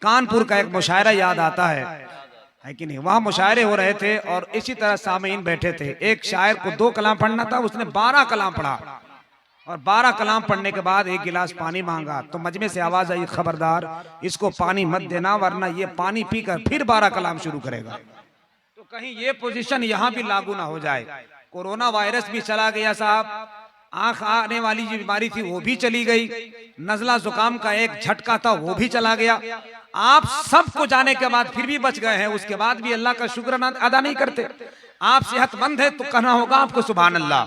कानपुर का एक मुशायरा याद आता है कि नहीं। वहां मुशायरे हो रहे थे और इसी तरह सामीन बैठे थे। एक शायर को 2 कलाम पढ़ना था, उसने 12 कलाम पढ़ा और 12 कलाम पढ़ने के बाद 1 गिलास पानी मांगा तो मजमे से आवाज आई, खबरदार इसको पानी मत देना वरना ये पानी पीकर फिर 12 कलाम शुरू करेगा। तो कहीं ये पोजीशन यहां भी लागू ना हो जाए। कोरोना वायरस भी चला गया साहब, आंख आने वाली जो बीमारी थी वो भी चली गई, नजला जुकाम का एक झटका था वो भी चला गया। आप सबको जाने के बाद फिर भी बच गए हैं, उसके बाद भी अल्लाह का शुक्र अदा नहीं करते। आप सेहतमंद है तो कहना होगा आपको सुभान अल्लाह।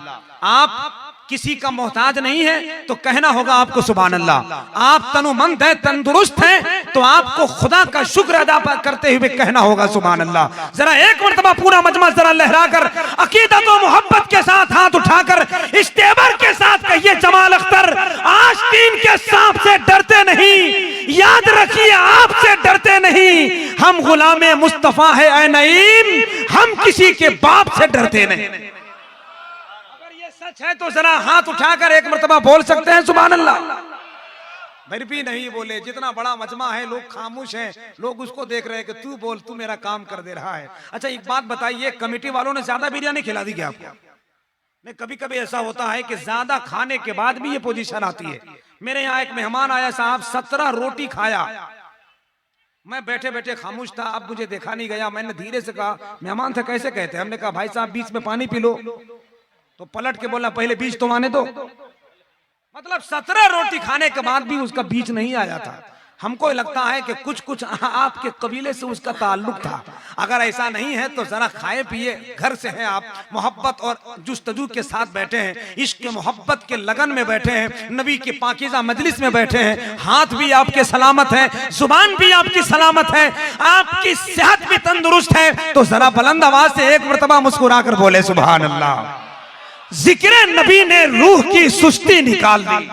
आप किसी का मोहताज नहीं है तो कहना होगा आपको सुभान अल्लाह। आप तनुमंद है, तंदुरुस्त है तो आपको खुदा का शुक्र अदा करते हुए कहना होगा सुभान अल्लाह। जरा एक मर्तबा पूरा मजमा जरा लहराकर अकीदत और मोहब्बत के साथ हाथ उठाकर इस्तेबर के साथ कहिए, जमाल अख्तर आस्तीन के सांप से डरते नहीं, याद रखिए आपसे डरते नहीं, हम गुलामे मुस्तफा है ऐ नईम, हम किसी के बाप से डरते नहीं। सच है तो जरा हाथ उठाकर एक मर्तबा बोल सकते हैं सुभान अल्लाह। फिर भी नहीं बोले, जितना बड़ा मजमा है लोग खामोश हैं, लोग उसको देख रहे हैं कि तू बोल, तू मेरा काम कर दे रहा है। अच्छा एक बात बताइए, कमेटी वालों ने ज्यादा बिरयानी खिला दी क्या आपको? नहीं, कभी कभी ऐसा होता है कि ज्यादा खाने के बाद भी ये पोजीशन आती है। मेरे यहाँ एक मेहमान आया साहब, 17 रोटी खाया, मैं बैठे बैठे खामोश था। अब मुझे देखा नहीं गया, मैंने धीरे से कहा, मेहमान थे कैसे कहते, हमने कहा भाई साहब बीच में पानी पी लो, तो पलट के बोला पहले बीज तो आने दो। मतलब 17 रोटी खाने के बाद भी उसका बीज नहीं आया था। हमको लगता है कि कुछ आपके कबीले से उसका ताल्लुक था। अगर ऐसा नहीं है तो जरा खाए पिए, घर से हैं आप, मोहब्बत और जुस्तजू के साथ बैठे हैं, इश्क मोहब्बत के लगन में बैठे हैं, नबी की पाकीज़ा मजलिस में बैठे हैं, हाथ भी आपके सलामत है, जुबान भी आपकी सलामत है, आपकी सेहत भी तंदुरुस्त है, तो जरा बुलंद आवाज से एक मर्तबा मुस्कुरा कर बोले सुभान अल्लाह। जिक्र नबी ने रूह की सुस्ती निकाल दी।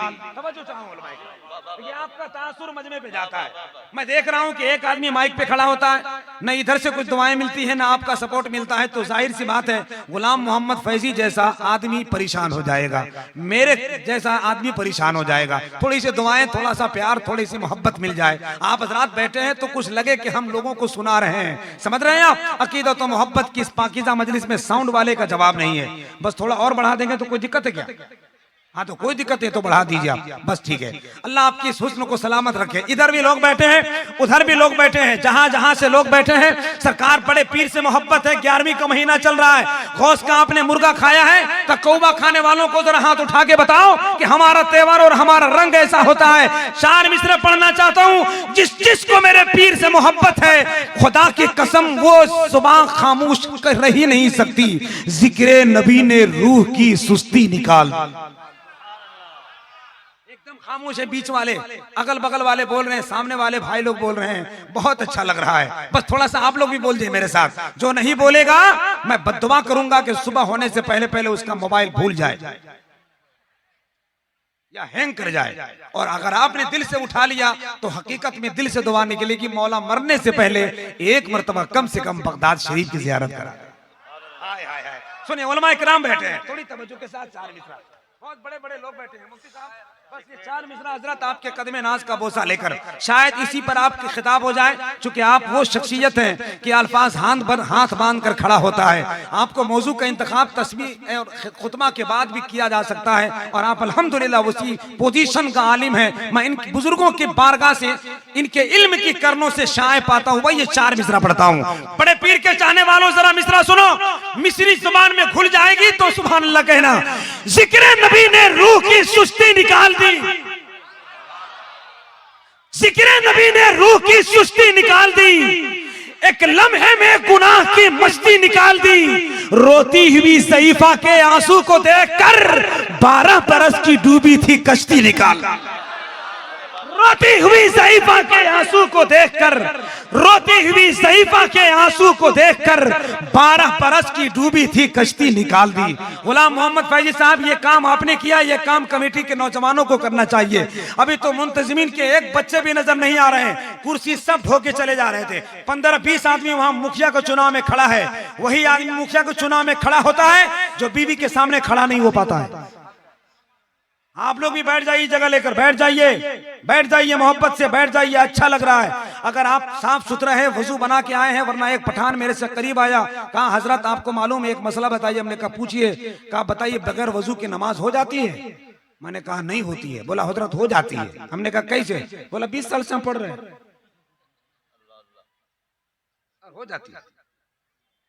आपका तासुर मजमे पे जाता है। मैं देख रहा हूं कि एक आदमी माइक पे खड़ा होता है, न इधर से कुछ दुआएं मिलती है, ना आपका सपोर्ट मिलता है, तो जाहिर सी बात है गुलाम मोहम्मद फैजी जैसा आदमी परेशान हो जाएगा, मेरे जैसा आदमी परेशान हो जाएगा। थोड़ी सी दुआएं, थोड़ा सा प्यार, थोड़ी सी मोहब्बत मिल जाए। आप हजरात बैठे हैं तो कुछ लगे कि हम लोगों को सुना रहे हैं, समझ रहे हैं आप? अकीदत और मोहब्बत की इस पाकीज़ा मजलिस में साउंड वाले का जवाब नहीं है, बस थोड़ा और बढ़ा देंगे तो कोई दिक्कत है क्या? हाँ तो कोई दिक्कत है तो बढ़ा दीजिए आप, बस ठीक है। अल्लाह आपकी इस हुस्न को सलामत रखे। इधर भी लोग बैठे हैं, उधर भी लोग बैठे हैं, जहां जहां से लोग बैठे हैं, सरकार बड़े पीर से मोहब्बत है। 11वीं का महीना चल रहा है, गौस का आपने मुर्गा खाया है तो कौवा खाने वालों को जरा हाथ उठा के बताओ कि हमारा त्योहार और हमारा रंग ऐसा होता है। 4 मिसरे पढ़ना चाहता हूँ, जिसको मेरे पीर से मोहब्बत है, खुदा की कसम वो सुबह खामोश रह ही नहीं सकती। जिक्र नबी ने रूह की सुस्ती निकाल। खामोश है, बीच वाले, अगल बगल वाले बोल रहे हैं, सामने वाले भाई लोग बोल रहे हैं, बहुत अच्छा लग रहा है। बस थोड़ा सा आप लोग भी बोल दिए मेरे साथ। जो नहीं बोलेगा मैं बद्दुआ करूंगा कि सुबह होने से पहले पहले उसका मोबाइल भूल जाए या हैंग कर जाए। और अगर आपने दिल से उठा लिया तो हकीकत में दिल से दुआ निकलेगी, मौला मरने से पहले एक मर्तबा कम से कम बगदाद शरीफ की जियारत करा। सुनिए उलमा इकराम बैठे हैं, थोड़ी तवज्जो के साथ। 4 मिसरा, बहुत बड़े बड़े लोग बैठे हैं, मुफ्ती साहब बस ये 4 मिसरा हजरत आपके कदमे नाज का बोसा लेकर शायद इसी पर आपकी खिताब हो जाए। चूंकि आप वो शख्सियत हैं कि अल्फाज हाथ बांध कर खड़ा होता है। आपको मौजू का इंतखाब तस्बीह और खुतबा के बाद भी किया जा सकता है और आप अल्हम्दुलिल्लाह उसी पोजीशन का आलिम है। मैं इन बुजुर्गों की बारगाह से, इनके इल्म की करनों से शाय पाता हूँ, वही ये 4 मिसरा पढ़ता हूँ। बड़े पीर के चाहने वालों जरा मिसरा सुनो, मिस्री जुबान में खुल जाएगी तो सुभान अल्लाह कहना। जिक्र नबी ने रूह की सुस्ती निकाल दी, जिक्र नबी ने रूह की सुस्ती निकाल दी, एक लम्हे में गुनाह की मस्ती निकाल दी। रोती हुई सईफा के आंसू को देखकर 12 बरस की डूबी थी कश्ती निकाल। रोती हुई सईफा के आंसू को देखकर, रोती हुई सईफा के आंसू को देखकर 12 बरस की डूबी थी कश्ती निकाल दी। गुलाम मोहम्मद फैजी साहब ये काम आपने किया, ये काम कमेटी के नौजवानों को करना चाहिए। अभी तो मुंतजिमीन के एक बच्चे भी नजर नहीं आ रहे हैं, कुर्सी सब होके चले जा रहे थे। 15-20 आदमी वहां मुखिया के चुनाव में खड़ा है, वही आदमी मुखिया के चुनाव में खड़ा होता है जो बीवी के सामने खड़ा नहीं हो पाता है। आप लोग भी बैठ जाइए, जगह लेकर बैठ जाइए, बैठ जाइए, मोहब्बत से बैठ जाइए, अच्छा लग रहा है। अगर आप साफ सुथरा है, वजू बना के आए हैं, वरना एक पठान मेरे से करीब आया, कहा हजरत आपको मालूम है एक मसला बताइए। हमने कहा पूछिए। कहा बताइए बगैर वजू की नमाज हो जाती है? मैंने कहा नहीं होती है। बोला हजरत हो जाती है। हमने कहा कैसे? बोला 20 साल से हम पढ़ रहे हैं, हो जाती है।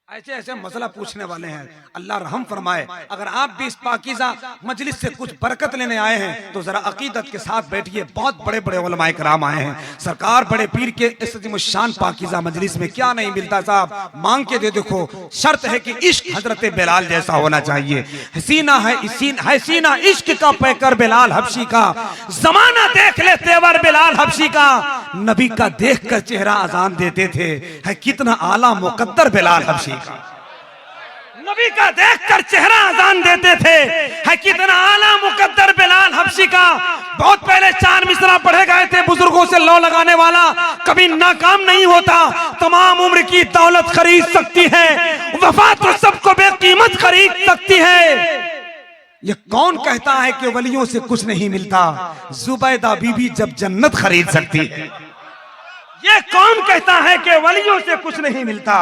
ऐसे ऐसे मसला पूछने वाले हैं, अल्लाह रहम फरमाए। अगर आप भी इस पाकीज़ा मजलिस से कुछ बरकत लेने आए हैं तो जरा अकीदत के साथ बैठिए। बहुत बड़े बड़े उलमाए कराम आए हैं, सरकार बड़े पीर के इस शान पाकीज़ा मजलिस में क्या नहीं मिलता साहब, मांग के दे देखो। शर्त है कि इश्क हजरत बिलाल जैसा होना चाहिए। हसीना है हसीना इश्क का पैकर बिलाल हबशी का, जमाना देख ले तेवर बिलाल हबशी का, नबी का देख कर चेहरा अजान देते थे, है कितना आला मुकद्दर बिलाल हबशी। नबी का देखकर चेहरा अजान देते थे, है कितना आला मुकद्दर बिलाल हबशी का। बहुत पहले 4 मिसरा पढ़े गए थे, बुजुर्गों से लौ लगाने वाला कभी नाकाम नहीं होता। तमाम उम्र की दौलत खरीद सकती है, वफा तो सबको बेकीमत खरीद सकती है। ये कौन कहता है कि वलियों से कुछ नहीं मिलता? जुबैदा बीबी जब जन्नत खरीद सकती है। ये कौन कहता है कि वलियों से कुछ नहीं मिलता?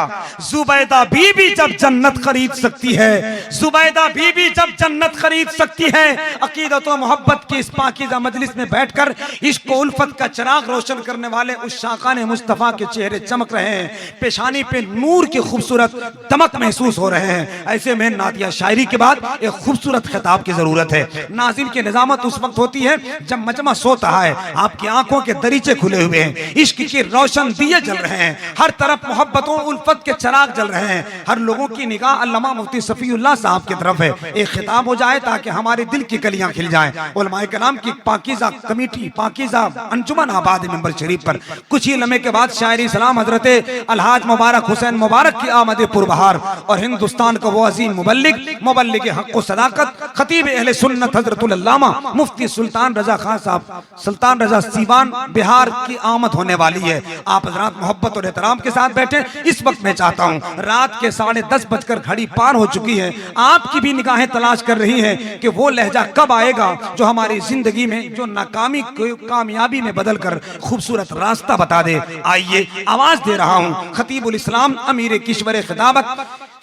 जुबैदा बीबी जब जन्नत खरीद सकती है, जुबैदा बीबी जब जन्नत खरीद सकती है। अकीदत और मोहब्बत की इस पाकीज़ा मजलिस में बैठकर इश्क व उल्फत का चिराग रोशन करने वाले उस शाकान मुस्तफ़ा के चेहरे चमक रहे हैं, पेशानी पे नूर की खूबसूरत दमक महसूस हो रहे हैं। ऐसे में नातिया शायरी के बाद एक खूबसूरत खिताब की जरूरत है। नाज़िम की निजामत उस वक्त होती है जब मजमा सोता है, आपकी आंखों के दरीचे खुले हुए हैं, इश्क की रोशन दिए जल रहे हैं, हर तरफ मोहब्बतों उल्फत के चिराग जल रहे हैं। हर लोगों की निगाह अल्लामा मुफ्ती सफीउल्लाह साहब की तरफ है। एक खिताब हो जाए ताकि हमारे दिल की कलियां खिल जाएं। उलमाए कराम की पाकीज़ा कमेटी, पाकीज़ा अंजुमन आबाद मेंबर शरीफ पर कुछ ही लम्हे के बाद शायरी सलाम हजरत अलहाज मुबारक हुसैन मुबारक की आमद पुरबहार और हिंदुस्तान का वो अजीम मुबल्लिग हक़ व सदाकत खतीब अहले सुन्नत हजरतुल अल्लामा मुफ्ती सुल्तान रजा खान साहब, सुल्तान रजा सीवान बिहार की आमद होने वाली है। आप हजरात मोहब्बत और एहतराम के साथ बैठे। इस वक्त मैं चाहता हूं, रात के 10:30 बजकर घड़ी पार हो चुकी है, आपकी भी निगाहें तलाश कर रही हैं कि वो लहजा कब आएगा जो हमारी जिंदगी में जो नाकामी को कामयाबी में बदल कर खूबसूरत रास्ता बता दे। आइए आवाज दे रहा हूं खतीबुल इस्लाम अमीर किश्वर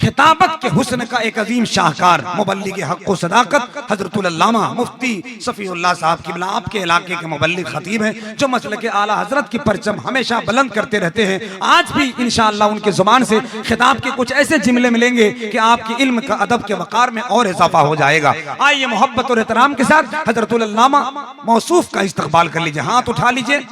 खिताबत के हुस्न का एक अजीम शाहकार मुबल्लिग हक़ व सदाकत हजरतुल अल्लामा मुफ्ती सफीउल्लाह साहब किबला आपके इलाके के मुबल्लिग खतीब हैं, जो मसलक आला हजरत की परचम हमेशा बुलंद करते रहते हैं। आज भी इंशाअल्लाह उनके जुबान से खिताब के कुछ ऐसे जुमले मिलेंगे कि आपके इल्म का अदब के वक़ार में और इजाफा हो जाएगा। आइए मोहब्बत और एहतराम के साथ हजरतुल अल्लामा मौसूफ का इस्तकबाल कर लीजिए। हाथ उठा लीजिए,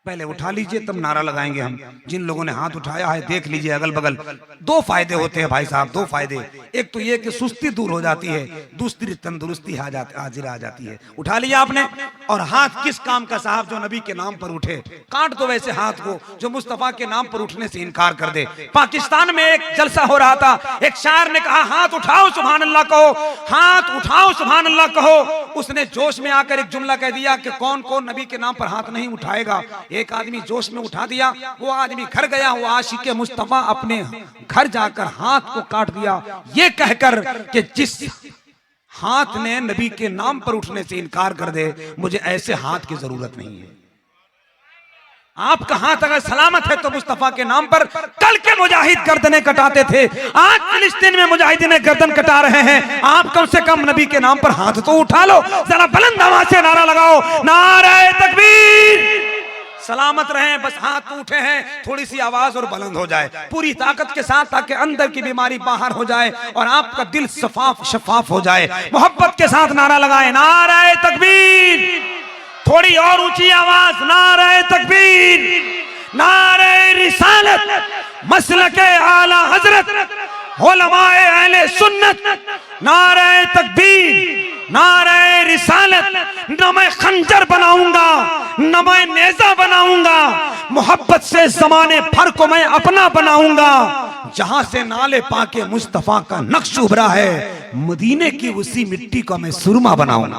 पहले उठा लीजिए तब नारा लगाएंगे हम। जिन लोगों ने हाथ उठाया है देख लीजिए अगल बगल। 2 फायदे होते हैं भाई साहब, 2 फायदे। एक तो ये कि सुस्ती दूर हो जाती है, दूसरी तंदुरुस्ती हाजिर आ जाती है। उठा लिया आपने, और हाथ किस काम का साहब जो नबी के नाम पर उठे। काट दो वैसे हाथ को जो मुस्तफा के नाम पर उठने से इनकार कर दे। पाकिस्तान में एक जलसा हो रहा था, एक शायर ने कहा हाथ उठाओ सुभान अल्लाह कहो, हाथ उठाओ सुभान अल्लाह कहो। उसने जोश में आकर एक जुमला कह दिया कि कौन कौन नबी के नाम पर हाथ नहीं उठाएगा। एक आदमी जोश में उठा दिया, वो आदमी घर गया, वो आशिक मुस्तफा अपने घर जाकर हाथ को काट दिया, ये कहकर कि जिस हाथ ने नबी के नाम पर उठने से इनकार कर दे, मुझे ऐसे हाथ की जरूरत नहीं है। आपका हाथ अगर सलामत है तो मुस्तफा के नाम पर कल के मुजाहिद गर्दनें कटाते थे, आज फिलिस्तीन में मुजाहिदीन गर्दन कटा रहे हैं। आप कम से कम नबी के नाम पर हाथ तो उठा लो, जरा बुलंद आवाज से नारा लगाओ, नारे तकबीर। सलामत रहें, बस हाथ तो उठे हैं, थोड़ी सी आवाज और बुलंद हो जाए पूरी ताकत के साथ, ताकि अंदर की बीमारी बाहर हो जाए और आपका दिल शफाफ हो जाए। मोहब्बत के साथ नारा लगाएं, नारे तकबीर। थोड़ी और ऊंची आवाज, नारे तकबीर, नारे रिसालत, मसलके आला हजरत, उलमाए अहले सुन्नत, नारे तकबीर, नारे रिसालत। न मैं खंजर बनाऊंगा न मैं नेजा बनाऊंगा, मोहब्बत से जमाने भर को मैं अपना बनाऊंगा। जहां से नाले पाके मुस्तफा का नक्श उभरा है, मदीने की उसी मिट्टी को मैं सुरमा बनाऊंगा।